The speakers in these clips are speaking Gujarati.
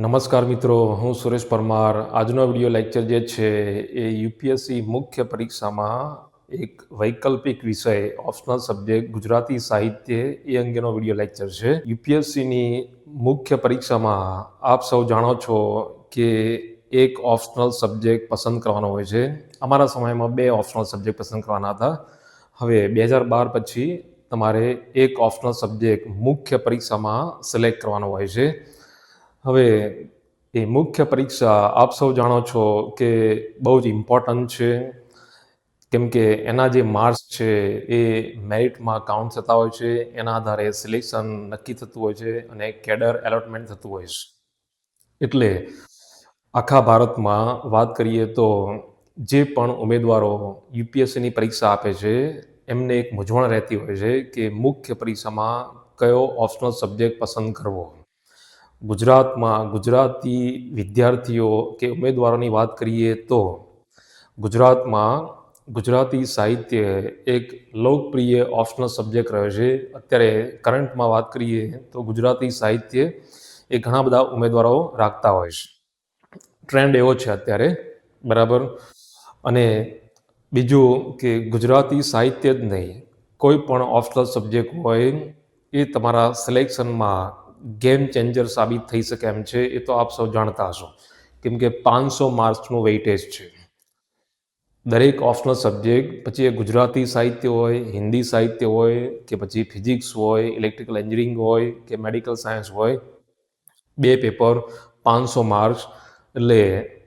નમસ્કાર મિત્રો, હું સુરેશ પરમાર. આજનો વિડીયો લેક્ચર જે છે એ યુપીએસસી મુખ્ય પરીક્ષામાં એક વૈકલ્પિક વિષય ઓપ્શનલ સબ્જેક્ટ ગુજરાતી સાહિત્ય એ અંગેનો વિડીયો લેક્ચર છે. યુપીએસસીની મુખ્ય પરીક્ષામાં આપ સૌ જાણો છો કે એક ઓપ્શનલ સબ્જેક્ટ પસંદ કરવાનો હોય છે. અમારા સમયમાં 2 ઓપ્શનલ સબ્જેક્ટ પસંદ કરવાના હતા. હવે 2012 પછી તમારે એક ઓપ્શનલ સબ્જેક્ટ મુખ્ય પરીક્ષામાં સિલેક્ટ કરવાનો હોય છે. હવે એ મુખ્ય પરીક્ષા આપ સૌ જાણો છો કે બહુ જ ઇમ્પોર્ટન્ટ છે, કેમ કે એના જે માર્ક્સ છે એ મેરિટમાં કાઉન્ટ થતા હોય છે. એના આધારે સિલેક્શન નક્કી થતું હોય છે અને કેડર એલોટમેન્ટ થતું હોય છે. એટલે આખા ભારતમાં વાત કરીએ તો જે પણ ઉમેદવારો યુપીએસસીની પરીક્ષા આપે છે એમને એક મૂંઝવણ રહેતી હોય છે કે મુખ્ય પરીક્ષામાં કયો ઓપ્શનલ સબ્જેક્ટ પસંદ કરવો. ગુજરાતમાં ગુજરાતી વિદ્યાર્થીઓ કે ઉમેદવારોની વાત કરીએ તો ગુજરાતમાં ગુજરાતી સાહિત્ય એક લોકપ્રિય ઓપ્શનલ સબ્જેક્ટ રહ્યો છે. અત્યારે કરંટમાં વાત કરીએ તો ગુજરાતી સાહિત્ય એ ઘણા બધા ઉમેદવારો રાખતા હોય છે. ટ્રેન્ડ એવો છે અત્યારે, બરાબર. અને બીજું કે ગુજરાતી સાહિત્ય જ નહીં, કોઈ પણ ઓપ્શનલ સબ્જેક્ટ હોય એ તમારા સિલેક્શનમાં ગેમ ચેન્જર સાબિત થઈ શકે એમ છે. એ તો આપ સૌ જાણતા હશો, કેમ કે 500 માર્ક્સનું વેઇટેજ છે દરેક ઓપ્શનલ સબ્જેક્ટ. પછી એ ગુજરાતી સાહિત્ય હોય, હિન્દી સાહિત્ય હોય કે પછી ફિઝિક્સ હોય, ઇલેક્ટ્રિકલ એન્જિનિયરિંગ હોય કે મેડિકલ સાયન્સ હોય, 2 પેપર 500 માર્ક્સ એટલે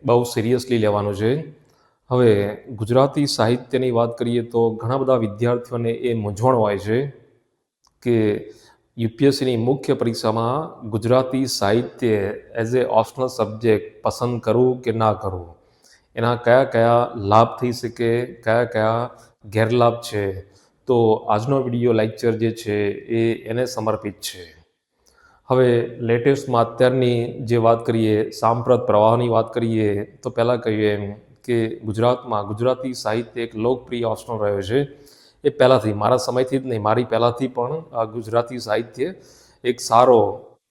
બહુ સિરિયસલી લેવાનું છે. હવે ગુજરાતી સાહિત્યની વાત કરીએ તો ઘણા બધા વિદ્યાર્થીઓને એ મૂંઝવણ હોય છે કે યુપીએસસીની મુખ્ય પરીક્ષામાં ગુજરાતી સાહિત્ય એઝ એ ઓપ્શનલ સબ્જેક્ટ પસંદ કરવું કે ના કરવું, એના કયા કયા લાભ થઈ શકે, કયા કયા ગેરલાભ છે. તો આજનો વિડીયો લેક્ચર જે છે એ એને સમર્પિત છે. હવે લેટેસ્ટમાં અત્યારની જે વાત કરીએ, સાંપ્રત પ્રવાહની વાત કરીએ તો પહેલાં કહીએ એમ કે ગુજરાતમાં ગુજરાતી સાહિત્ય એક લોકપ્રિય ઓપ્શનલ રહ્યો છે. એ પહેલાંથી, મારા સમયથી જ નહીં, મારી પહેલાંથી પણ આ ગુજરાતી સાહિત્ય એક સારો,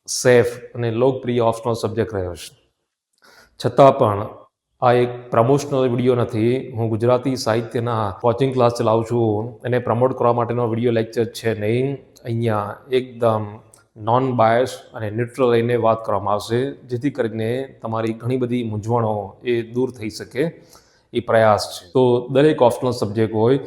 સેફ અને લોકપ્રિય ઓપ્શનલ સબ્જેક્ટ રહ્યો છે. છતાં પણ આ એક પ્રમોશનલ વિડીયો નથી. હું ગુજરાતી સાહિત્યના કોચિંગ ક્લાસ ચલાવું છું, એને પ્રમોટ કરવા માટેનો વિડીયો લેક્ચર છે નહીં. અહીંયા એકદમ નોન બાયસ અને ન્યુટ્રલ લઈને વાત કરવામાં આવશે, જેથી કરીને તમારી ઘણી બધી મૂંઝવણો એ દૂર થઈ શકે એ પ્રયાસ છે. તો દરેક ઓપ્શનલ સબ્જેક્ટ હોય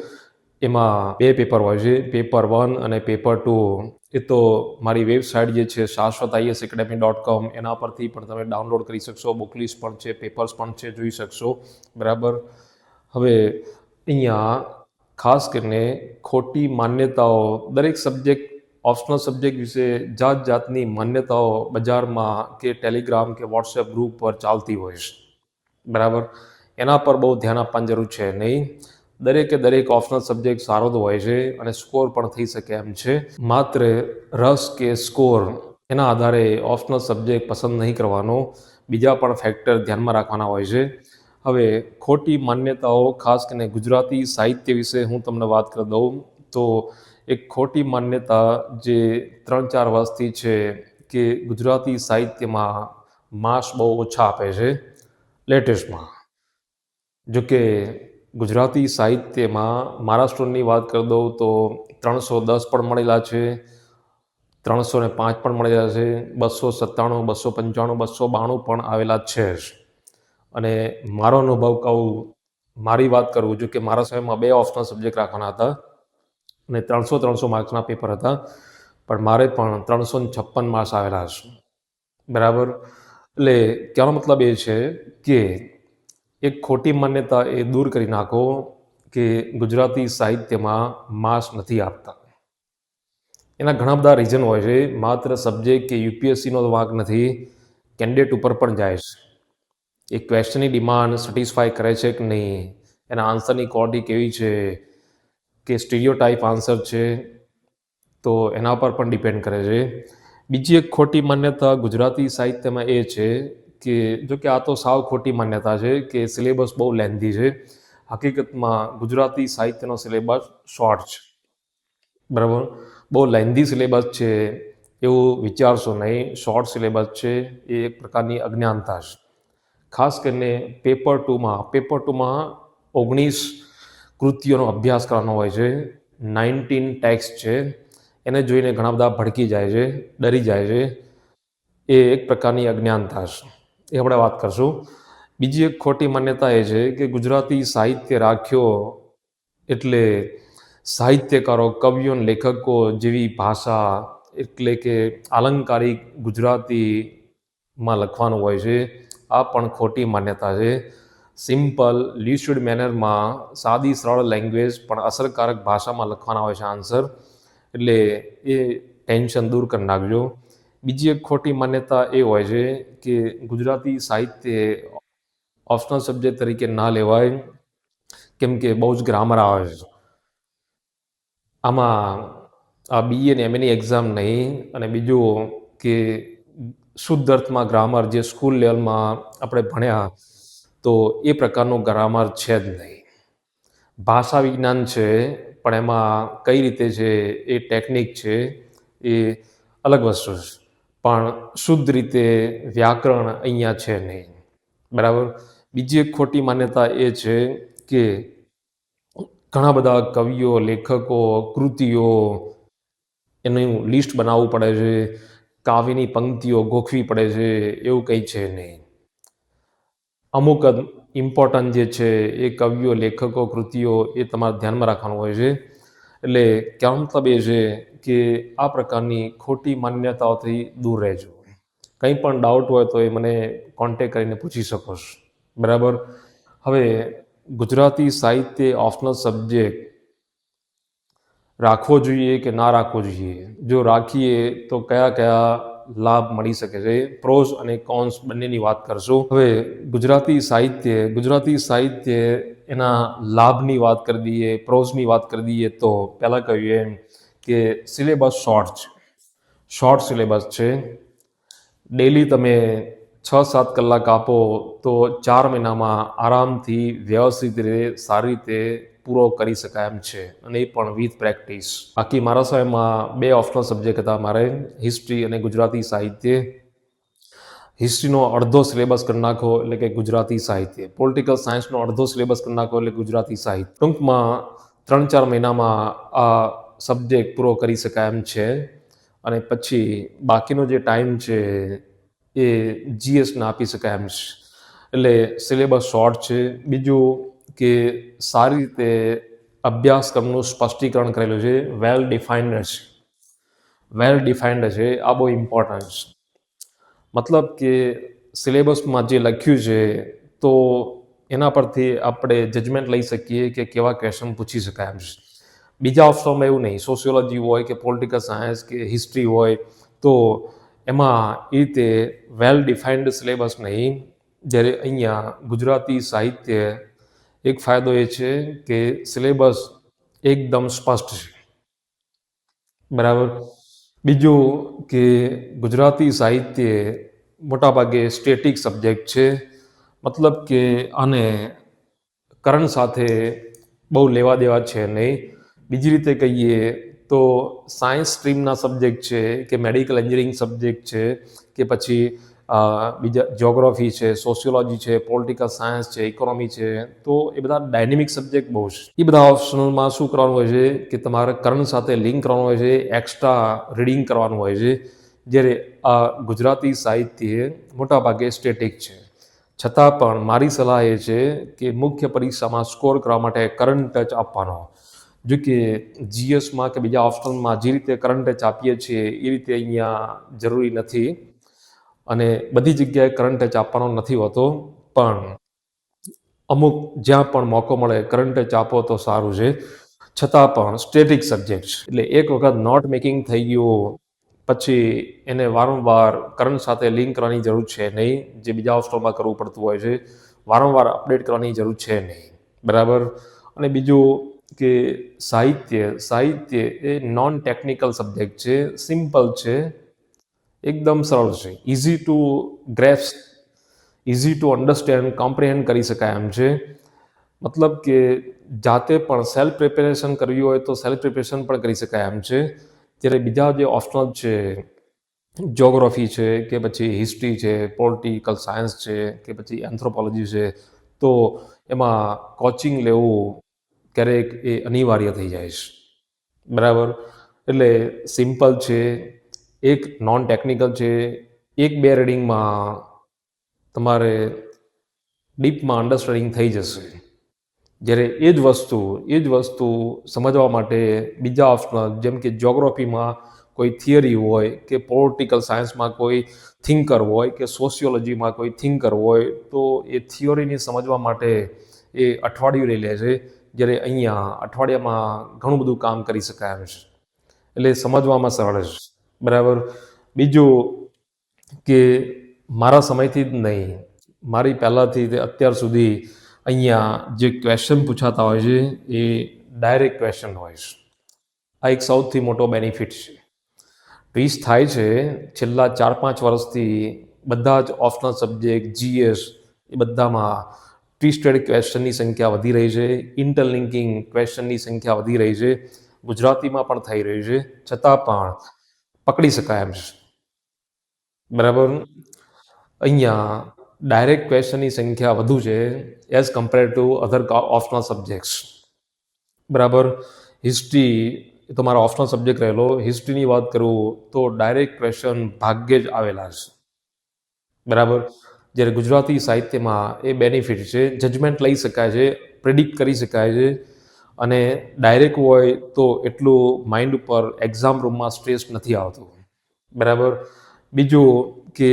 એમાં 2 પેપર હોય છે, પેપર 1 અને પેપર 2. એ તો મારી વેબસાઇટ જે છે shashwat.iasacademy.com એના પરથી પણ તમે ડાઉનલોડ કરી શકશો. બુક લિસ્ટ પણ છે, પેપર્સ પણ છે, જોઈ શકશો, બરાબર. હવે અહીંયા ખાસ કરીને ખોટી માન્યતાઓ, દરેક સબ્જેક્ટ, ઓપ્શનલ સબ્જેક્ટ વિશે જાત જાતની માન્યતાઓ બજારમાં કે ટેલિગ્રામ કે વોટ્સએપ ગ્રુપ પર ચાલતી હોય છે, બરાબર. એના પર બહુ ધ્યાન આપવાની જરૂર છે નહીં. દરેક ઓપ્શનલ સબ્જેક્ટ સારો તો હોય છે અને સ્કોર પણ થઈ શકે એમ છે. માત્ર રસ કે સ્કોર એના આધારે ઓપ્શનલ સબ્જેક્ટ પસંદ નહીં કરવાનો, બીજા પણ ફેક્ટર ધ્યાનમાં રાખવાના હોય છે. હવે ખોટી માન્યતાઓ, ખાસ કરીને ગુજરાતી સાહિત્ય વિશે હું તમને વાત કરી દઉં તો એક ખોટી માન્યતા જે 3-4 વર્ષથી છે કે ગુજરાતી સાહિત્યમાં માર્ક્સ બહુ ઓછા આપે છે લેટેસ્ટમાં. જોકે ગુજરાતી સાહિત્યમાં મારા સ્ટુડન્ટની વાત કરી દઉં તો 310 પણ મળેલા છે, 305 પણ મળેલા છે, 297, 295, 292 પણ આવેલા છે જ. અને મારો અનુભવ કહું, મારી વાત કરું, જો કે મારા સમયમાં 2 ઓપ્શનલ સબ્જેક્ટ રાખવાના હતા અને 300 માર્ક્સના પેપર હતા, પણ મારે પણ 356 માર્ક્સ આવેલા છે, બરાબર. એટલે કહેવાનો મતલબ એ છે કે એક ખોટી માન્યતા એ દૂર કરી નાખો કે ગુજરાતી સાહિત્યમાં માર્ક્સ નથી આપતા. એના ઘણા બધા રીઝન હોય છે. માત્ર સબ્જેક્ટ કે યુપીએસસીનો વાંક નથી, કેન્ડિડેટ ઉપર પણ જાય છે. એ ક્વેશ્ચનની ડિમાન્ડ સેટિસ્ફાય કરે છે કે નહીં, એના આન્સરની ક્વોલિટી કેવી છે, કે સ્ટીરિયોટાઇપ આન્સર છે, તો એના પર પણ ડિપેન્ડ કરે છે. બીજી એક ખોટી માન્યતા ગુજરાતી સાહિત્યમાં એ છે કે, જો કે આ તો સાવ ખોટી માન્યતા છે કે સિલેબસ બહુ લેન્ધી છે. હકીકતમાં ગુજરાતી સાહિત્યનો સિલેબસ શોર્ટ છે, બરાબર. બહુ લેન્ધી સિલેબસ છે. એવું વિચારશો નહીં. શોર્ટ સિલેબસ છે એ એક પ્રકારની અજ્ઞાનતા છે. ખાસ કરીને પેપર ટુમાં 19 કૃતિઓનો અભ્યાસ કરવાનો હોય છે. 19 ટેક્સ્ટ છે, એને જોઈને ઘણા બધા ભડકી જાય છે, ડરી જાય છે. એ એક પ્રકારની અજ્ઞાનતા છે, એ આપણે વાત કરશું. બીજી એક ખોટી માન્યતા એ છે કે ગુજરાતી સાહિત્ય રાખ્યો એટલે સાહિત્યકારો, કવિઓ અને લેખકો જેવી ભાષા, એટલે કે આલંકારિક ગુજરાતીમાં લખવાનું હોય છે. આ પણ ખોટી માન્યતા છે. સિમ્પલ લ્યુસિડ મેનરમાં સાદી સરળ લેંગ્વેજ પણ અસરકારક ભાષામાં લખવાના હોય છે આન્સર. એટલે એ ટેન્શન દૂર કરી નાખજો. બીજી એક ખોટી માન્યતા એ હોય છે કે ગુજરાતી સાહિત્ય ઓપ્શનલ સબ્જેક્ટ તરીકે ના લેવાય, કેમ કે બહુ જ ગ્રામર આવે છે આમાં. આ BA અને MA ની એક્ઝામ નહીં. અને બીજું કે શુદ્ધ અર્થમાં ગ્રામર જે સ્કૂલ લેવલમાં આપણે ભણ્યા, તો એ પ્રકારનું ગ્રામર છે જ નહીં. ભાષા વિજ્ઞાન છે, પણ એમાં કઈ રીતે છે એ ટેકનિક છે, એ અલગ વસ્તુ છે. પણ શુદ્ધ રીતે વ્યાકરણ અહીંયા છે નહીં. બરાબર. બીજી એક ખોટી માન્યતા એ છે કે ઘણા બધા કવિઓ, લેખકો, કૃતિઓ એનું લિસ્ટ બનાવવું પડે છે, કાવ્યની પંક્તિઓ ગોખવી પડે છે, એવું કંઈ છે નહીં. અમુક ઇમ્પોર્ટન્ટ જે છે એ કવિઓ, લેખકો, કૃતિઓ એ તમારે ધ્યાનમાં રાખવાનું હોય છે. એટલે કહેવાનો મતલબ એ છે કે આ પ્રકારની ખોટી માન્યતાઓથી દૂર રહેજો. કંઈ પણ ડાઉટ હોય તો એ મને કોન્ટેક કરીને પૂછી શકો છો. બરાબર. હવે ગુજરાતી સાહિત્ય ઓપ્શનલ સબ્જેક્ટ રાખવો જોઈએ કે ના રાખવો જોઈએ? જો રાખીએ તો કયા કયા લાભ મળી શકે છે? પ્રોઝ અને કોન્સ બંનેની વાત કરશું. હવે ગુજરાતી સાહિત્ય એના લાભની વાત કરી દઈએ, પ્રોઝની વાત કરી દઈએ તો પહેલાં કહ્યું એમ કે સિલેબસ શોર્ટ સિલેબસ છે. ડેલી તમે 6-7 કલાક આપો તો 4 મહિનામાં આરામથી વ્યવસ્થિત રીતે સારી રીતે પૂરો કરી શકાય એમ છે, અને એ પણ વિથ પ્રેક્ટિસ. બાકી મારા સમયમાં 2 ઓપ્શનલ સબ્જેક્ટ હતા મારે, હિસ્ટ્રી અને ગુજરાતી સાહિત્ય. હિસ્ટ્રીનો અડધો સિલેબસ કરી નાખો એટલે કે ગુજરાતી સાહિત્ય. પોલિટિકલ સાયન્સનો અડધો સિલેબસ કરી નાખો એટલે ગુજરાતી સાહિત્ય. ટૂંકમાં 3-4 મહિનામાં આ સબ્જેક્ટ પૂરો કરી શકાય એમ છે. અને પછી બાકીનો જે ટાઈમ છે એ GSને આપી શકાય એમ છે. એટલે સિલેબસ શોર્ટ છે. બીજું કે સારી રીતે અભ્યાસક્રમનું સ્પષ્ટીકરણ કરેલું છે, વેલ ડિફાઇન્ડ છે. આ બહુ ઇમ્પોર્ટન્ટ છે. મતલબ કે સિલેબસમાં જે લખ્યું છે તો એના પરથી આપણે જજમેન્ટ લઈ શકીએ કે કેવા ક્વેશ્ચન પૂછી શકાય એમ છે. બીજા ઓપ્શનમાં એવું નહીં. સોશિયોલોજી હોય કે પોલિટિકલ સાયન્સ કે હિસ્ટ્રી હોય તો એમાં એ રીતે વેલ ડિફાઇન્ડ સિલેબસ નહીં. જ્યારે અહીંયા ગુજરાતી સાહિત્ય એક ફાયદો એ છે કે સિલેબસ એકદમ સ્પષ્ટ છે. બરાબર. બીજું કે ગુજરાતી સાહિત્ય મોટાભાગે સ્ટેટિક સબ્જેક્ટ છે. મતલબ કે આને કરંટ સાથે બહુ લેવા દેવા છે નહીં. બીજી રીતે કહીએ તો સાયન્સ સ્ટ્રીમના સબ્જેક્ટ છે કે મેડિકલ એન્જિનિયરિંગ સબ્જેક્ટ છે કે પછી બીજા જિયોગ્રાફી છે, સોશિયોલોજી છે, પોલિટિકલ સાયન્સ છે, ઇકોનોમી છે, તો એ બધા ડાયનેમિક સબ્જેક્ટ બહુ છે. એ બધા ઓપ્શનલમાં શું કરવાનું હોય છે કે તમારે કરંટ સાથે લિંક કરવાનું હોય છે, એક્સ્ટ્રા રીડિંગ કરવાનું હોય છે. જ્યારે આ ગુજરાતી સાહિત્ય મોટાભાગે સ્ટેટિક છે. છતાં પણ મારી સલાહ એ છે કે મુખ્ય પરીક્ષામાં સ્કોર કરવા માટે કરંટ ટચ આપવાનો. જો કે GSમાં કે બીજા ઓપ્શનલમાં જે રીતે કરંટ ટચ આપીએ છીએ એ રીતે અહીંયા જરૂરી નથી, અને બધી જગ્યાએ કરંટ ટચ આપવાનો નથી હોતો. પણ અમુક જ્યાં પણ મોકો મળે કરંટ ટચ આપો તો સારું છે. છતાં પણ સ્ટેટિક સબ્જેક્ટ છે. એટલે એક વખત નોટ મેકિંગ થઈ ગયું પછી એને વારંવાર કરંટ સાથે લિંક કરવાની જરૂર છે નહીં, જે બીજા ઓપ્શનલમાં કરવું પડતું હોય છે. વારંવાર અપડેટ કરવાની જરૂર છે નહીં. બરાબર. અને બીજું કે સાહિત્ય એ નોન ટેકનિકલ સબ્જેક્ટ છે, સિમ્પલ છે, એકદમ સરળ છે, easy to grasp, easy to understand, comprehend કરી શકાય એમ છે. મતલબ કે જાતે પણ સેલ્ફ પ્રિપેરેશન કરવી હોય તો સેલ્ફ પ્રિપેરેશન પણ કરી શકાય એમ છે. જ્યારે બીજા જે ઓપ્શનલ છે જ્યોગ્રાફી છે કે પછી હિસ્ટ્રી છે, પોલિટિકલ સાયન્સ છે કે પછી એન્થ્રોપોલોજી છે, તો એમાં કોચિંગ લેવું ક્યારેક એ અનિવાર્ય થઈ જાય છે. બરાબર. એટલે સિમ્પલ છે, એક નોન ટેકનિકલ છે, એક બે રીડિંગમાં તમારે ડીપમાં અન્ડરસ્ટેન્ડિંગ થઈ જશે. જ્યારે એ જ વસ્તુ સમજવા માટે બીજા ઓપ્શનલ જેમ કે જ્યોગ્રાફીમાં કોઈ થિયરી હોય કે પોલિટિકલ સાયન્સમાં કોઈ થિંકર હોય કે સોશિયોલોજીમાં કોઈ થિંકર હોય, તો એ થિયોરીને સમજવા માટે એ અઠવાડિયું લઈ લે છે. જ્યારે અહીંયા અઠવાડિયામાં ઘણું બધું કામ કરી શકાય એમ છે. એટલે સમજવામાં સરળ છે. બરાબર. બીજું કે મારા સમયથી જ નહીં, મારી પહેલાંથી તે અત્યાર સુધી અહીંયા જે ક્વેશ્ચન પૂછાતા હોય છે એ ડાયરેક્ટ ક્વેશ્ચન હોય છે. આ એક સૌથી મોટો બેનિફિટ છે. ટ્વિસ્ટ થાય છે છેલ્લા 4-5 વર્ષથી બધા જ ઓપ્શનલ સબ્જેક્ટ જીએસ એ બધામાં ટ્વિસ્ટેડ ક્વેશ્ચનની સંખ્યા વધી રહી છે, ઇન્ટરલિંકિંગ ક્વેશ્ચનની સંખ્યા વધી રહી છે, ગુજરાતીમાં પણ થઈ રહી છે, છતાં પણ પકડી શકાય એમ છે. બરાબર. અહીંયા ડાયરેક્ટ ક્વેશ્ચનની સંખ્યા વધુ છે as compare to other optional subjects. બરાબર. હિસ્ટ્રી તો મારો ઓપ્શનલ સબ્જેક્ટ રહેલો. હિસ્ટ્રીની વાત કરું તો ડાયરેક્ટ ક્વેશ્ચન ભાગ્યે જ આવેલા છે. બરાબર. જ્યારે ગુજરાતી સાહિત્યમાં એ બેનિફિટ છે, જજમેન્ટ લઈ શકાય છે, પ્રિડિક્ટ કરી શકાય છે, અને ડાયરેક્ટ હોય તો એટલું માઇન્ડ ઉપર એક્ઝામ રૂમમાં સ્ટ્રેસ નથી આવતું. બરાબર. બીજું કે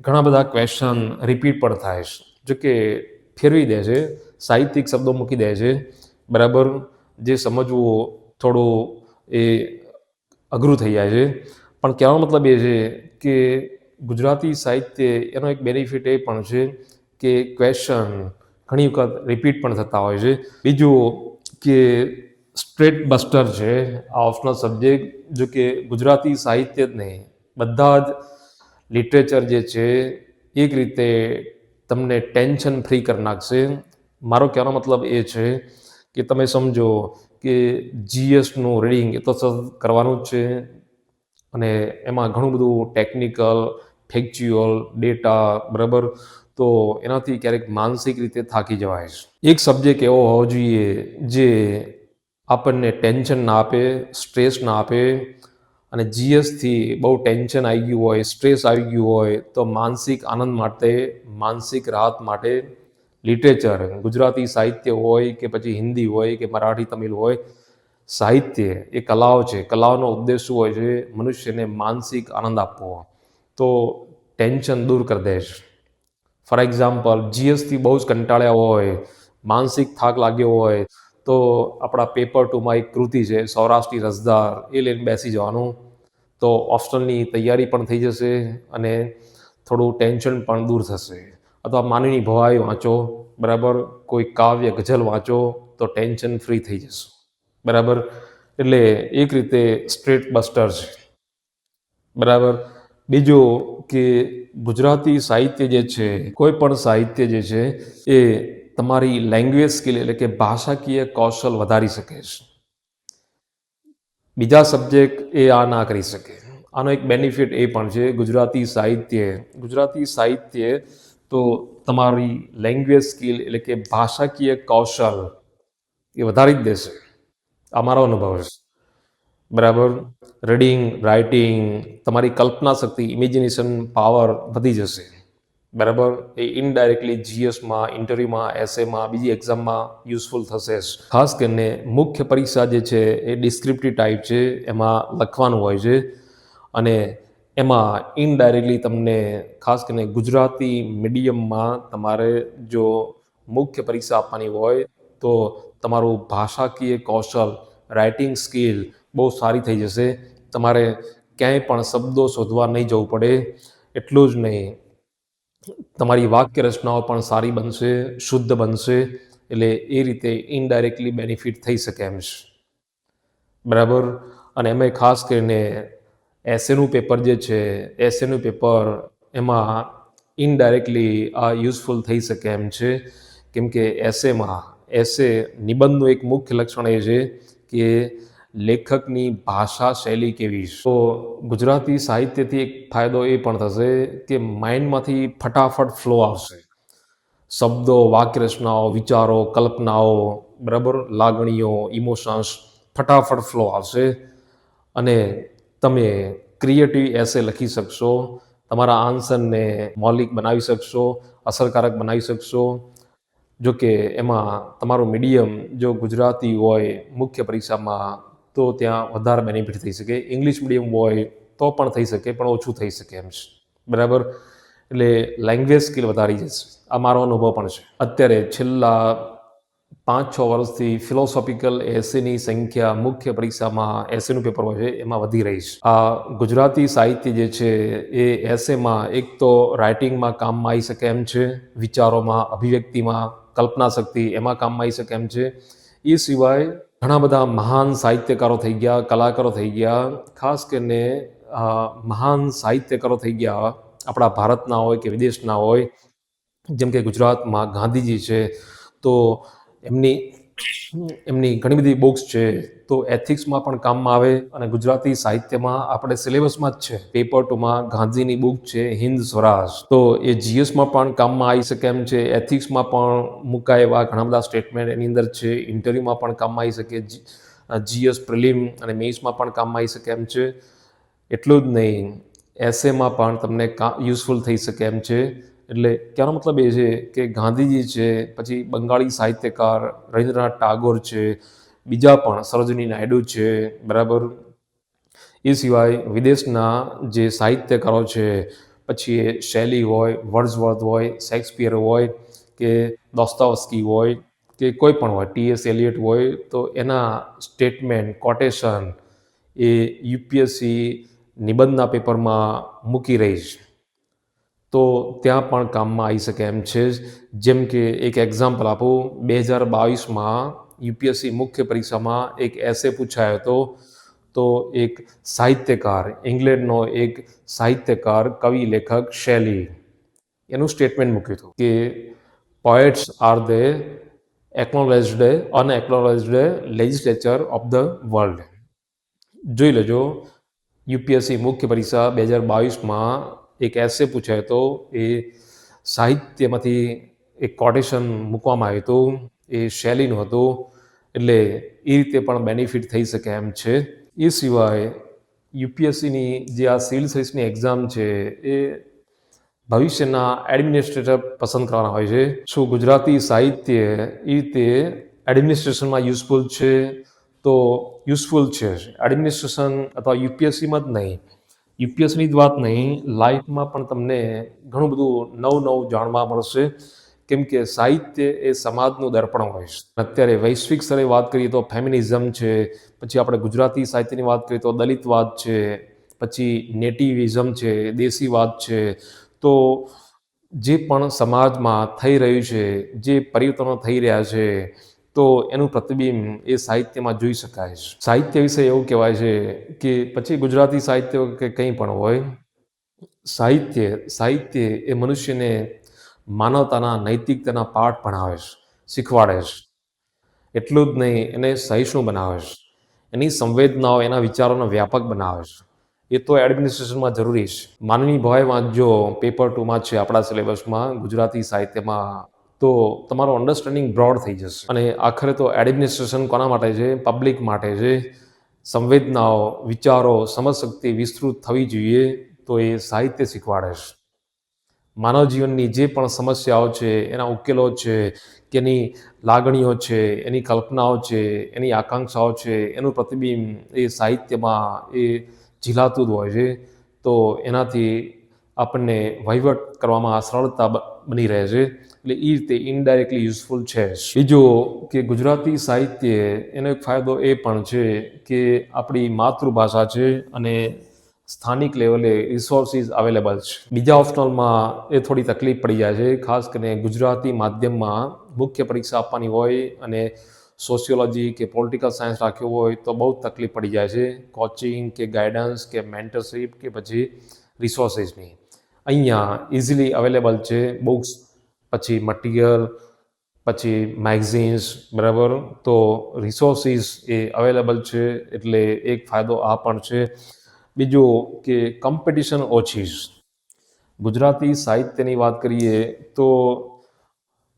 ઘણા બધા ક્વેશ્ચન રિપીટ પણ થાય છે, જો કે ફેરવી દે છે, સાહિત્યિક શબ્દો મૂકી દે છે. બરાબર. જે સમજવું થોડું એ અઘરું થઈ જાય છે. પણ કહેવાનો મતલબ એ છે કે ગુજરાતી સાહિત્ય એનો એક બેનિફિટ એ પણ છે કે ક્વેશ્ચન ઘણી વખત રિપીટ પણ થતા હોય છે. બીજું કે સ્ટ્રેટ બસ્ટર છે આ ઓપ્શનલ સબ્જેક્ટ. જો કે ગુજરાતી સાહિત્ય જ નહીં, બધા જ લિટરેચર જે છે એક રીતે તમને ટેન્શન ફ્રી કરી નાખશે. મારો કહેવાનો મતલબ એ છે કે તમે સમજો કે જીએસનું રીડિંગ એ તો સતત કરવાનું જ છે, અને એમાં ઘણું બધું ટેકનિકલ, ફેક્ચ્યુઅલ, ડેટા, બરાબર, તો એનાથી ક્યારેક માનસિક રીતે થાકી જવાય છે. એક સબ્જેક્ટ એવો હોવો જોઈએ જે આપણને ટેન્શન ના આપે, સ્ટ્રેસ ના આપે. અને જીએસથી બહુ ટેન્શન આવી ગયું હોય, સ્ટ્રેસ આવી ગયું હોય, તો માનસિક આનંદ માટે, માનસિક રાહત માટે લિટરેચર, ગુજરાતી સાહિત્ય હોય કે પછી હિન્દી હોય કે મરાઠી, તમિલ હોય, સાહિત્ય એ કલાઓ છે. કલાઓનો ઉદ્દેશ શું હોય છે? મનુષ્યને માનસિક આનંદ આપવો. તો ટેન્શન દૂર કરી દે છે. ફોર એક્ઝામ્પલ, જીએસથી બહુ જ કંટાળ્યા હોય, માનસિક થાક લાગ્યો હોય, તો આપણા પેપર ટુમાં એક કૃતિ છે સૌરાષ્ટ્રની રસધાર, એ લઈને બેસી જવાનું. તો ઓપ્શનલની તૈયારી પણ થઈ જશે અને થોડું ટેન્શન પણ દૂર થશે. અથવા માનવીની ભવાઈ વાંચો, બરાબર, કોઈ કાવ્ય ગઝલ વાંચો તો ટેન્શન ફ્રી થઈ જશે. બરાબર. એટલે એક રીતે સ્ટ્રેટ બસ્ટર છે. બરાબર. બીજું કે ગુજરાતી સાહિત્ય જે છે, કોઈ પણ સાહિત્ય જે છે એ તમારી લેંગ્વેજ સ્કિલ એટલે કે ભાષાકીય કૌશલ વધારી શકે છે. બીજા સબ્જેક્ટ એ આ ના કરી શકે. આનો એક બેનિફિટ એ પણ છે, ગુજરાતી સાહિત્ય તો તમારી લેંગ્વેજ સ્કિલ એટલે કે ભાષાકીય કૌશલ એ વધારી જ દેશે. આ મારો અનુભવ છે. બરાબર. રીડિંગ, રાઇટિંગ, તમારી કલ્પના શક્તિ, ઇમેજિનેશન પાવર વધી જશે. બરાબર. એ ઇનડાયરેક્ટલી જીએસમાં, ઇન્ટરવ્યૂમાં, એસેમાં, બીજી એક્ઝામમાં યુઝફુલ થશે જ. ખાસ કરીને મુખ્ય પરીક્ષા જે છે એ ડિસ્ક્રિપ્ટિવ ટાઈપ છે, એમાં લખવાનું હોય છે, અને એમાં ઇનડાયરેક્ટલી તમને ખાસ કરીને ગુજરાતી મીડિયમમાં તમારે જો મુખ્ય પરીક્ષા આપવાની હોય તો તમારું ભાષાકીય કૌશલ, રાઇટિંગ સ્કિલ બહુ સારી થઈ જશે. તમારે ક્યાંય પણ શબ્દો શોધવા નહીં જવું પડે. એટલું જ નહીં, તમારી વાક્ય રચનાઓ પણ સારી બનશે, શુદ્ધ બનશે. એટલે એ રીતે ઇનડાયરેક્ટલી બેનિફિટ થઈ શકે એમ છે. બરાબર. અને એમાં ખાસ કરીને એસેનું પેપર જે છે, એસેનું પેપર એમાં ઇનડાયરેક્ટલી આ યુઝફુલ થઈ શકે એમ છે. કેમ કે એસે નિબંધનું એક મુખ્ય લક્ષણ એ છે કે લેખકની ભાષા શૈલી કેવી છે. તો ગુજરાતી સાહિત્યથી એક ફાયદો એ પણ થશે કે માઇન્ડમાંથી ફટાફટ ફ્લો આવશે. શબ્દો, વાક્ય રચનાઓ, વિચારો, કલ્પનાઓ, બરાબર, લાગણીઓ, ઇમોશન્સ ફટાફટ ફ્લો આવશે અને તમે ક્રિએટિવ એસે લખી શકશો. તમારા આન્સરને મૌલિક બનાવી શકશો, અસરકારક બનાવી શકશો. જો કે એમાં તમારું મીડિયમ જો ગુજરાતી હોય મુખ્ય પરીક્ષામાં તો ત્યાં વધારે બેનિફિટ થઈ શકે. ઇંગ્લિશ મીડિયમ હોય તો પણ થઈ શકે, પણ ઓછું થઈ શકે એમ છે. બરાબર, એટલે લેંગ્વેજ સ્કિલ વધારી જશે. આ મારો અનુભવ પણ છે. અત્યારે છેલ્લા 5-6 વર્ષથી ફિલોસોફિકલ એસેની સંખ્યા મુખ્ય પરીક્ષામાં એસેનું પેપર હોય છે એમાં વધી રહી છે. આ ગુજરાતી સાહિત્ય જે છે એ એસેમાં એક તો રાઇટિંગમાં કામમાં આવી શકે એમ છે, વિચારોમાં, અભિવ્યક્તિમાં, કલ્પના શક્તિ એમાં કામમાં આવી શકે એમ છે. એ સિવાય ઘણા બધા મહાન સાહિત્યકારો થઈ ગયા, કલાકારો થઈ ગયા, ખાસ કરીને મહાન સાહિત્યકારો થઈ ગયા આપણા ભારતના હોય કે વિદેશના હોય. જેમ કે ગુજરાતમાં ગાંધીજી છે, તો એમની ઘણી બધી બુક્સ છે. તો એથિક્સમાં પણ કામમાં આવે અને ગુજરાતી સાહિત્યમાં આપણે સિલેબસમાં જ છે. પેપર 2માં ગાંધીની બુક છે હિન્દ સ્વરાજ, તો એ જીએસમાં પણ કામમાં આવી શકે એમ છે. એથિક્સમાં પણ મુકાય એવા ઘણા બધા સ્ટેટમેન્ટ એની અંદર છે. ઇન્ટરવ્યુમાં પણ કામમાં આવી શકે, જીએસ પ્રિલિમ અને મેઇન્સમાં પણ કામમાં આવી શકે એમ છે. એટલું જ નહીં, એસેમાં પણ તમને યુઝફુલ થઈ શકે એમ છે. એટલે કહેવાનો મતલબ એ છે કે ગાંધીજી છે, પછી બંગાળી સાહિત્યકાર રવિન્દ્રનાથ ટાગોર છે, બીજા પણ સરોજિની નાયડુ છે, બરાબર. એ સિવાય વિદેશના જે સાહિત્યકારો છે, પછી એ શૈલી હોય, વર્ડ્સવર્થ હોય, શેક્સપિયર હોય કે દોસ્તોવસ્કી હોય કે કોઈ પણ હોય, ટીએસ એલિયટ હોય, તો એના સ્ટેટમેન્ટ, કોટેશન એ યુપીએસસી નિબંધના પેપરમાં મૂકી રહી છે. તો ત્યાં પણ કામમાં આવી શકે એમ છે. જેમ કે એક એક્ઝામ્પલ આપું, 2022માં યુપીએસસી મુખ્ય પરીક્ષામાં એક એસે પૂછાયો હતો. તો એક સાહિત્યકાર, ઇંગ્લેન્ડનો એક સાહિત્યકાર, કવિ, લેખક શૈલી એનું સ્ટેટમેન્ટ મૂક્યું હતું કે poets are the acknowledged unacknowledged legislature of the world. જોઈ લેજો, યુપીએસસી મુખ્ય પરીક્ષા 2022માં એક એસે પૂછાયો હતો. એ સાહિત્યમાંથી એક કોટેશન મૂકવામાં આવ્યું હતું, એ શૈલીનું હતું. એટલે એ રીતે પણ બેનિફિટ થઈ શકે એમ છે. એ સિવાય યુપીએસસીની જે આ સિવિલ સર્વિસની એક્ઝામ છે એ ભવિષ્યના એડમિનિસ્ટ્રેટર પસંદ કરવાના હોય છે. શું ગુજરાતી સાહિત્ય એ રીતે એડમિનિસ્ટ્રેશનમાં યુઝફુલ છે? તો યુઝફુલ છે. એડમિનિસ્ટ્રેશન અથવા યુપીએસસીમાં જ નહીં, યુપીએસસીની જ વાત નહીં, લાઈફમાં પણ તમને ઘણું બધું નવું જાણવા મળશે. કેમ કે સાહિત્ય એ સમાજનું દર્પણ હોય છે. અત્યારે વૈશ્વિક સ્તરે વાત કરીએ તો ફેમિનિઝમ છે, પછી આપણે ગુજરાતી સાહિત્યની વાત કરીએ તો દલિતવાદ છે, પછી નેટિવિઝમ છે, દેશીવાદ છે. તો જે પણ સમાજમાં થઈ રહ્યું છે, જે પરિવર્તનો થઈ રહ્યા છે, તો એનું પ્રતિબિંબ એ સાહિત્યમાં જોઈ શકાય છે. સાહિત્ય વિશે એવું કહેવાય છે કે પછી ગુજરાતી સાહિત્ય કે કંઈ પણ હોય, સાહિત્ય એ મનુષ્યને માનવતાના, નૈતિકતાના પાઠ ભણાવે છે, શીખવાડે છે. એટલું જ નહીં, એને સહિષ્ણુ બનાવે છે, એની સંવેદનાઓ, એના વિચારોને વ્યાપક બનાવે છે. એ તો એડમિનિસ્ટ્રેશનમાં જરૂરી છે. માનવી ભવાઈ વાંચજો, પેપર 2માં છે આપણા સિલેબસમાં ગુજરાતી સાહિત્યમાં, તો તમારો અન્ડરસ્ટેન્ડિંગ બ્રોડ થઈ જશે. અને આખરે તો એડમિનિસ્ટ્રેશન કોના માટે છે? પબ્લિક માટે છે. સંવેદનાઓ, વિચારો, સમજશક્તિ વિસ્તૃત થવી જોઈએ, તો એ સાહિત્ય શીખવાડે છે. માનવ જીવનની જે પણ સમસ્યાઓ છે, એના ઉકેલો છે, કે એની લાગણીઓ છે, એની કલ્પનાઓ છે, એની આકાંક્ષાઓ છે, એનું પ્રતિબિંબ એ સાહિત્યમાં એ ઝીલાતું જ હોય છે. તો એનાથી આપણને વહીવટ કરવામાં સરળતા બની રહે છે. એટલે એ રીતે ઇનડાયરેક્ટલી યુઝફુલ છે. બીજું કે ગુજરાતી સાહિત્ય એનો એક ફાયદો એ પણ છે કે આપણી માતૃભાષા છે અને સ્થાનિક લેવલે રિસોર્સિસ અવેલેબલ છે. બીજા ઓપ્શનલમાં એ થોડી તકલીફ પડી જાય છે, ખાસ કરીને ગુજરાતી માધ્યમમાં મુખ્ય પરીક્ષા આપવાની હોય અને સોશિયોલોજી કે પોલિટિકલ સાયન્સ રાખ્યું હોય તો બહુ તકલીફ પડી જાય છે, કોચિંગ કે ગાઈડન્સ કે મેન્ટરશીપ કે પછી રિસોર્સિસની. અહીંયા ઇઝીલી અવેલેબલ છે બુક્સ, પછી મટીરિયલ, પછી મેગઝીન્સ, બરાબર. તો રિસોર્સિસ એ અવેલેબલ છે, એટલે એક ફાયદો આ પણ છે. બીજું કે કોમ્પિટિશન ઓછી છે. ગુજરાતી સાહિત્યની વાત કરીએ તો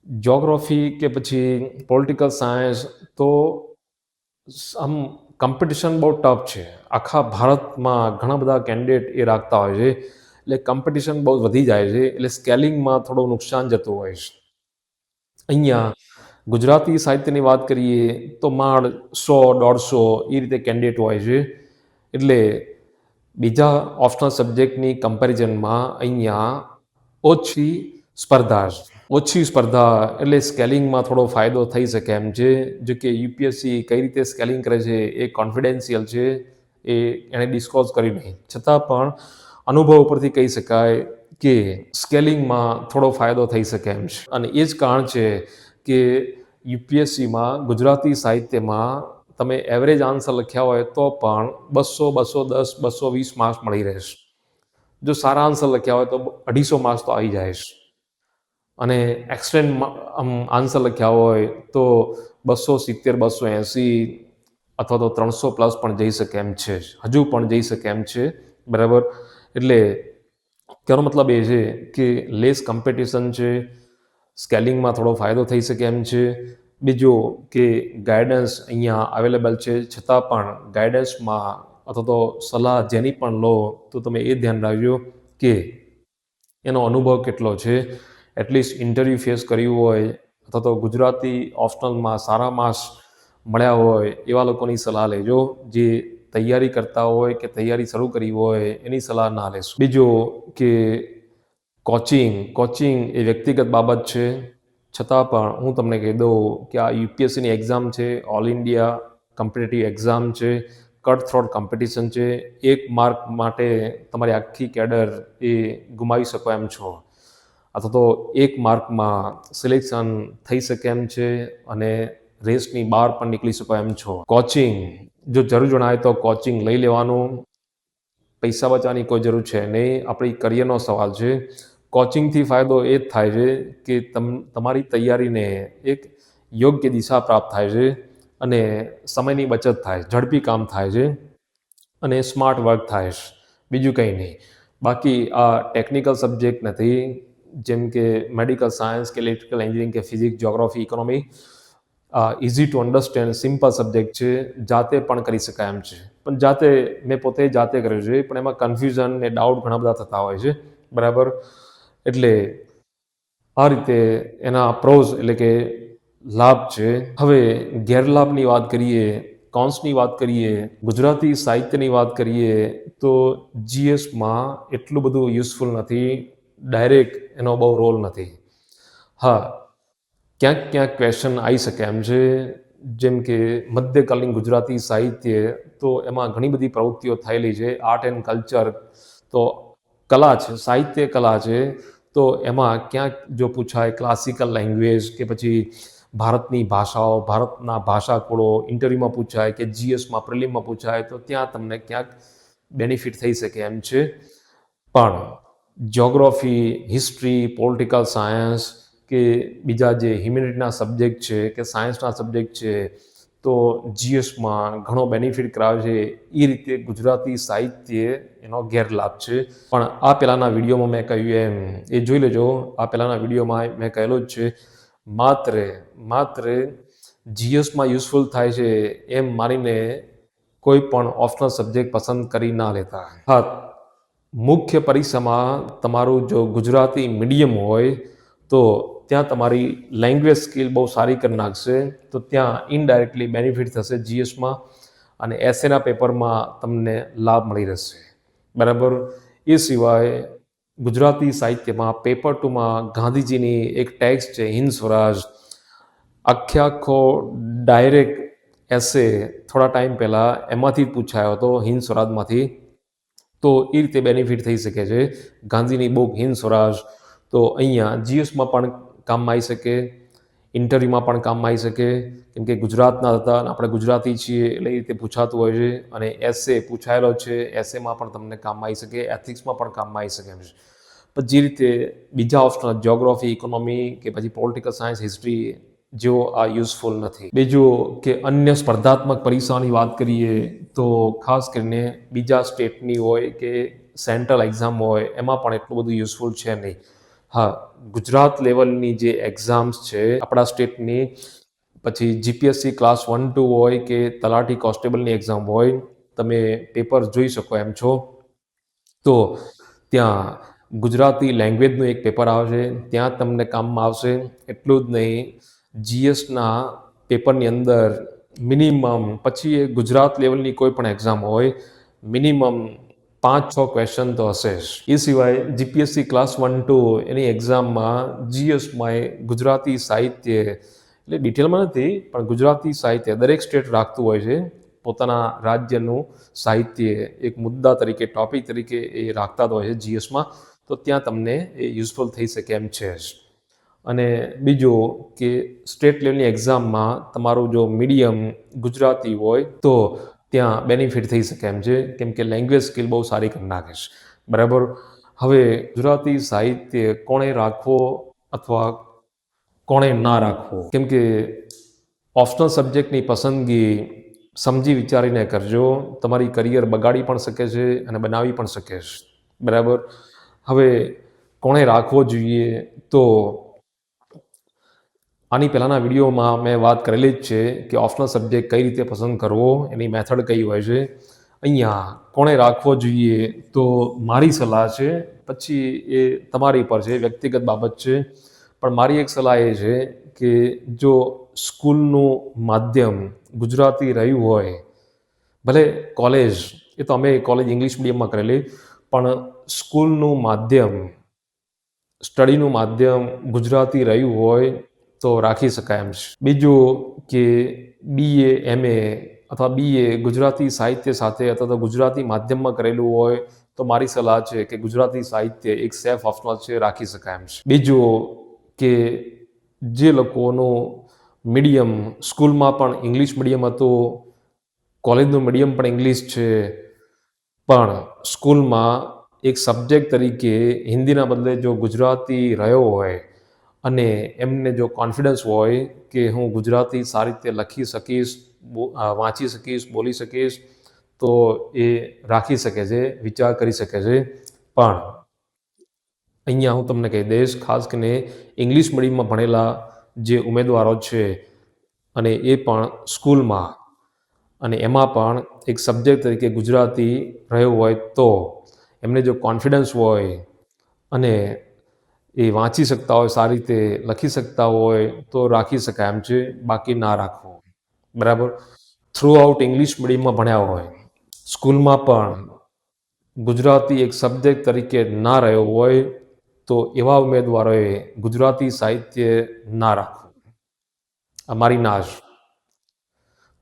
જ્યોગ્રાફી કે પછી પોલિટિકલ સાયન્સ, તો આમ કોમ્પિટિશન બહુ ટફ છે. આખા ભારતમાં ઘણા બધા કેન્ડિડેટ એ રાખતા હોય છે, એટલે કોમ્પિટિશન બહુ વધી જાય છે, એટલે સ્કેલિંગમાં થોડું નુકસાન જતું હોય છે. અહીંયા ગુજરાતી સાહિત્યની વાત કરીએ તો માંડ 100-150 એ રીતે કેન્ડિડેટ હોય છે, એટલે બીજા ઓપ્શનલ સબ્જેક્ટની કમ્પેરિઝનમાં અહીંયા ઓછી સ્પર્ધા છે. ઓછી સ્પર્ધા એટલે સ્કેલિંગમાં થોડો ફાયદો થઈ શકે એમ છે. જો કે યુપીએસસી કઈ રીતે સ્કેલિંગ કરે છે એ કોન્ફિડેન્શિયલ છે, એ એણે ડિસ્ક્લોઝ કર્યું નહીં. છતાં પણ અનુભવ ઉપરથી કહી શકાય કે સ્કેલિંગમાં થોડો ફાયદો થઈ શકે એમ છે. અને એ જ કારણ છે કે યુપીએસસીમાં ગુજરાતી સાહિત્યમાં તમે એવરેજ આન્સર લખ્યા હોય તો પણ 200, 210, 220 માર્ક્સ મળી રહેશે. જો સારા આન્સર લખ્યા હોય તો 250 માર્ક્સ તો આવી જાય છે. અને એક્સટેન્ડ આન્સર લખ્યા હોય તો 270, 280 અથવા તો 300 પ્લસ પણ જઈ શકે એમ છે, હજુ પણ જઈ શકે એમ છે, બરાબર. એટલે કહેવાનો મતલબ એ છે કે લેસ કોમ્પિટિશન છે, સ્કેલિંગમાં થોડો ફાયદો થઈ શકે એમ છે. બીજું કે ગાઈડન્સ અહીંયા અવેલેબલ છે, છતાં પણ ગાઈડન્સમાં અથવા તો સલાહ જેની પણ લો તો તમે એ ધ્યાન રાખજો કે એનો અનુભવ કેટલો છે. એટલીસ્ટ ઇન્ટરવ્યૂ ફેસ કર્યું હોય અથવા તો ગુજરાતી ઓપ્શનલમાં સારા માર્ક્સ મળ્યા હોય એવા લોકોની સલાહ લેજો. જે તૈયારી કરતા હોય કે તૈયારી શરૂ કરી હોય એની સલાહ ના લેશો. બીજું કે કોચિંગ એ વ્યક્તિગત બાબત છે, છતાં પણ હું તમને કહી દઉં કે આ યુપીએસસીની એક્ઝામ છે, ઓલ ઇન્ડિયા કોમ્પિટિટિવ એક્ઝામ છે, કટ થ્રોટ કોમ્પિટિશન છે. 1 માર્ક માટે તમારી આખી કેડર એ ગુમાવી શકો એમ છો, અથવા તો 1 માર્કમાં સિલેક્શન થઈ શકે એમ છે અને રેસની બહાર પણ નીકળી શકો એમ છો. કોચિંગ જો જરૂર જણાય તો કોચિંગ લઈ લેવાનું, પૈસા બચાવવાની કોઈ જરૂર છે નહીં, આપણી કરિયરનો સવાલ છે. કોચિંગથી ફાયદો એ જ થાય છે કે તમારી તૈયારીને એક યોગ્ય દિશા પ્રાપ્ત થાય છે અને સમયની બચત થાય, ઝડપી કામ થાય છે અને સ્માર્ટ વર્ક થાય છે, બીજું કંઈ નહીં. બાકી આ ટેકનિકલ સબ્જેક્ટ નથી, જેમ કે મેડિકલ સાયન્સ કે ઇલેક્ટ્રિકલ એન્જિનિયરિંગ કે physics, geography, economy. Easy to understand simple subject છે, જાતે પણ કરી શકાય એમ છે. પણ મેં પોતે જાતે કર્યું છે, પણ એમાં કન્ફ્યુઝન ને ડાઉટ ઘણા બધા થતા હોય છે, બરાબર. એટલે આ રીતે એના પ્રોઝ એટલે કે લાભ છે. હવે ગેરલાભની વાત કરીએ, કોન્સની વાત કરીએ, ગુજરાતી સાહિત્યની વાત કરીએ તો જીએસમાં એટલું બધું યુઝફુલ નથી, ડાયરેક્ટ એનો બહુ રોલ નથી. હા, ક્યાંક ક્વેશ્ચન આવી શકે એમ છે, જેમ કે મધ્યકાલીન ગુજરાતી સાહિત્ય, તો એમાં ઘણી બધી પ્રવૃત્તિઓ થયેલી છે. આર્ટ એન્ડ કલ્ચર તો કલા છે, સાહિત્ય કલા છે, તો એમાં ક્યાંક જો પૂછાય ક્લાસિકલ લેંગ્વેજ કે પછી ભારતની ભાષાઓ, ભારતના ભાષાકુળો ઇન્ટરવ્યૂમાં પૂછાય કે જીએસમાં પ્રિલિમમાં પૂછાય, તો ત્યાં તમને ક્યાંક બેનિફિટ થઈ શકે એમ છે. પણ જ્યોગ્રાફી, હિસ્ટ્રી, પોલિટિકલ સાયન્સ કે બીજા જે હ્યુમેનિટીના સબ્જેક્ટ છે કે સાયન્સના સબ્જેક્ટ છે, તો જીએસમાં ઘણો બેનિફિટ કરાવે છે. એ રીતે ગુજરાતી સાહિત્ય એનો ગેરલાભ છે. પણ આ પહેલાંના વિડીયોમાં મેં કહ્યું એમ એ જોઈ લેજો. આ પહેલાંના વિડીયોમાં મેં કહેલું જ છે, માત્ર જીએસમાં યુઝફુલ થાય છે એમ માનીને કોઈ પણ ઓપ્શનલ સબ્જેક્ટ પસંદ કરી ના લેતા. હા, મુખ્ય પરીક્ષામાં તમારું જો ગુજરાતી મીડિયમ હોય તો ત્યાં તમારી લેંગ્વેજ સ્કિલ બહુ સારી કરી નાખશે, તો ત્યાં ઇનડાયરેક્ટલી બેનિફિટ થશે જીએસમાં, અને એસએના પેપરમાં તમને લાભ મળી રહેશે, બરાબર. એ સિવાય ગુજરાતી સાહિત્યમાં પેપર 2માં ગાંધીજીની એક ટેક્સ્ટ છે હિન્દ સ્વરાજ, આખો ડાયરેક્ટ એસે થોડા ટાઈમ પહેલાં એમાંથી જ પૂછાયો હતો, હિન્દ સ્વરાજમાંથી. તો એ રીતે બેનિફિટ થઈ શકે છે. ગાંધીની બુક હિન્દ સ્વરાજ તો અહીંયા જીએસમાં પણ કામમાં આવી શકે, ઇન્ટરવ્યૂમાં પણ કામમાં આવી શકે, કેમ કે ગુજરાતના હતા અને આપણે ગુજરાતી છીએ એટલે એ રીતે પૂછાતું હોય છે. અને એસે પૂછાયેલો છે, એસેમાં પણ તમને કામમાં આવી શકે, એથિક્સમાં પણ કામમાં આવી શકે એમ છે. પણ જે રીતે બીજા ઓપ્શનલ જ્યોગ્રાફી, ઇકોનોમી કે પછી પોલિટિકલ સાયન્સ, હિસ્ટ્રી જેવો આ યુઝફુલ નથી. બીજું કે અન્ય સ્પર્ધાત્મક પરીક્ષાની વાત કરીએ તો ખાસ કરીને બીજા સ્ટેટની હોય કે સેન્ટ્રલ એક્ઝામ હોય એમાં પણ એટલું બધું યુઝફુલ છે નહીં. હા, ગુજરાત લેવલની જે એક્ઝામ્સ છે આપણા સ્ટેટની, પછી જીપીએસસી ક્લાસ 1-2 હોય કે તલાટી કોન્સ્ટેબલની એક્ઝામ હોય, તમે પેપર જોઈ શકો એમ છો. તો ત્યાં ગુજરાતી લેંગ્વેજનું એક પેપર આવશે, ત્યાં તમને કામમાં આવશે. એટલું જ નહીં, જીએસના પેપરની અંદર મિનિમમ, પછી એ ગુજરાત લેવલની કોઈ પણ એક્ઝામ હોય, મિનિમમ 5-6 ક્વેશ્ચન તો હશે જ. એ સિવાય જીપીએસસી ક્લાસ 1-2 એની એક્ઝામમાં જીએસમાં ગુજરાતી સાહિત્ય, એટલે ડિટેલમાં નથી પણ ગુજરાતી સાહિત્ય દરેક સ્ટેટ રાખતું હોય છે પોતાના રાજ્યનું સાહિત્ય એક મુદ્દા તરીકે, ટોપિક તરીકે એ રાખતા જ હોય છે જીએસમાં. તો ત્યાં તમને એ યુઝફુલ થઈ શકે એમ છે જ. અને બીજું કે સ્ટેટ લેવલની એક્ઝામમાં તમારું જો મીડિયમ ગુજરાતી હોય તો ત્યાં બેનિફિટ થઈ શકે એમ છે, કેમ કે લેંગ્વેજ સ્કિલ બહુ સારી કરી નાખે છે. બરાબર. હવે ગુજરાતી સાહિત્ય કોણે રાખવો અથવા કોણે ના રાખવો, કેમ કે ઓપ્શનલ સબ્જેક્ટની પસંદગી સમજી વિચારીને કરજો. તમારી કરિયર બગાડી પણ શકે છે અને બનાવી પણ શકે છે. બરાબર. હવે કોણે રાખવો જોઈએ, તો આની પહેલાંના વિડીયોમાં મેં વાત કરેલી જ છે કે ઓપ્શનલ સબ્જેક્ટ કઈ રીતે પસંદ કરવો, એની મેથડ કઈ હોય છે. અહીંયા કોણે રાખવો જોઈએ તો મારી સલાહ છે, પછી એ તમારી પર છે, વ્યક્તિગત બાબત છે. પણ મારી એક સલાહ એ છે કે જો સ્કૂલનું માધ્યમ ગુજરાતી રહ્યું હોય, ભલે કોલેજ, એ તો અમે કોલેજ ઇંગ્લિશ મીડિયમમાં કરેલી, પણ સ્કૂલનું માધ્યમ, સ્ટડીનું માધ્યમ ગુજરાતી રહ્યું હોય તો રાખી શકાય એમ છે. બીજું કે બીએ, એમએ અથવા બીએ ગુજરાતી સાહિત્ય સાથે અથવા તો ગુજરાતી માધ્યમમાં કરેલું હોય તો મારી સલાહ છે કે ગુજરાતી સાહિત્ય એક સેફ ઓપ્શનલ છે, રાખી શકાય એમ છે. બીજું કે જે લોકોનું મીડિયમ સ્કૂલમાં પણ ઇંગ્લિશ મીડિયમ હતું, કોલેજનું મીડિયમ પણ ઇંગ્લિશ છે, પણ સ્કૂલમાં એક સબ્જેક્ટ તરીકે હિન્દીના બદલે જો ગુજરાતી રહ્યો હોય અને એમને જો કોન્ફિડન્સ હોય કે હું ગુજરાતી સારી રીતે લખી શકીશ, વાંચી શકીશ, બોલી શકીશ, તો એ રાખી શકે છે, વિચાર કરી શકે છે. પણ અહીંયા હું તમને કહી દઈશ, ખાસ કરીને ઇંગ્લિશ મીડિયમમાં ભણેલા જે ઉમેદવારો છે અને એ પણ સ્કૂલમાં, અને એમાં પણ એક સબ્જેક્ટ તરીકે ગુજરાતી રહ્યો હોય, તો એમને જો કોન્ફિડન્સ હોય અને એ વાંચી શકતા હોય, સારી રીતે લખી શકતા હોય તો રાખી શકાય એમ છે, બાકી ના રાખવો. બરાબર. થ્રુ આઉટ ઇંગ્લિશ મીડિયમમાં ભણ્યા હોય, સ્કૂલમાં પણ ગુજરાતી એક સબ્જેક્ટ તરીકે ના રહ્યો હોય તો એવા ઉમેદવારોએ ગુજરાતી સાહિત્ય ના રાખવું. અમારી ના જ.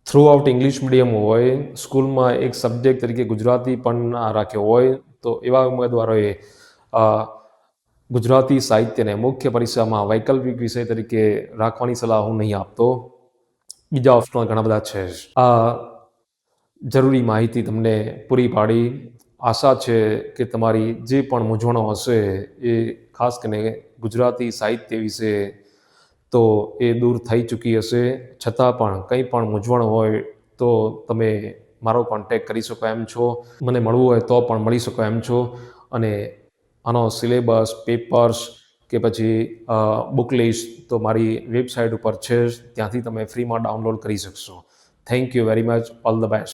થ્રુ આઉટ ઇંગ્લિશ મીડિયમ હોય, સ્કૂલમાં એક સબ્જેક્ટ તરીકે ગુજરાતી પણ ના રાખ્યો હોય તો એવા ઉમેદવારોએ ગુજરાતી સાહિત્યને મુખ્ય પરીક્ષામાં વૈકલ્પિક વિષય તરીકે રાખવાની સલાહ હું નહીં આપતો. બીજા ઓપ્શનો ઘણા બધા છે. આ જરૂરી માહિતી તમને પૂરી પાડી. આશા છે કે તમારી જે પણ મૂંઝવણો હશે એ ખાસ કરીને ગુજરાતી સાહિત્ય વિશે તો એ દૂર થઈ ચૂકી હશે. છતાં પણ કંઈ પણ મૂંઝવણ હોય તો તમે મારો કોન્ટેક્ટ કરી શકો એમ છો. મને મળવું હોય તો પણ મળી શકો એમ છો. અને આનો સિલેબસ, પેપર્સ કે પછી બુક લિસ્ટ તો મારી વેબસાઇટ ઉપર છે જ, ત્યાંથી તમે ફ્રીમાં ડાઉનલોડ કરી શકશો. Thank you very much. All the best.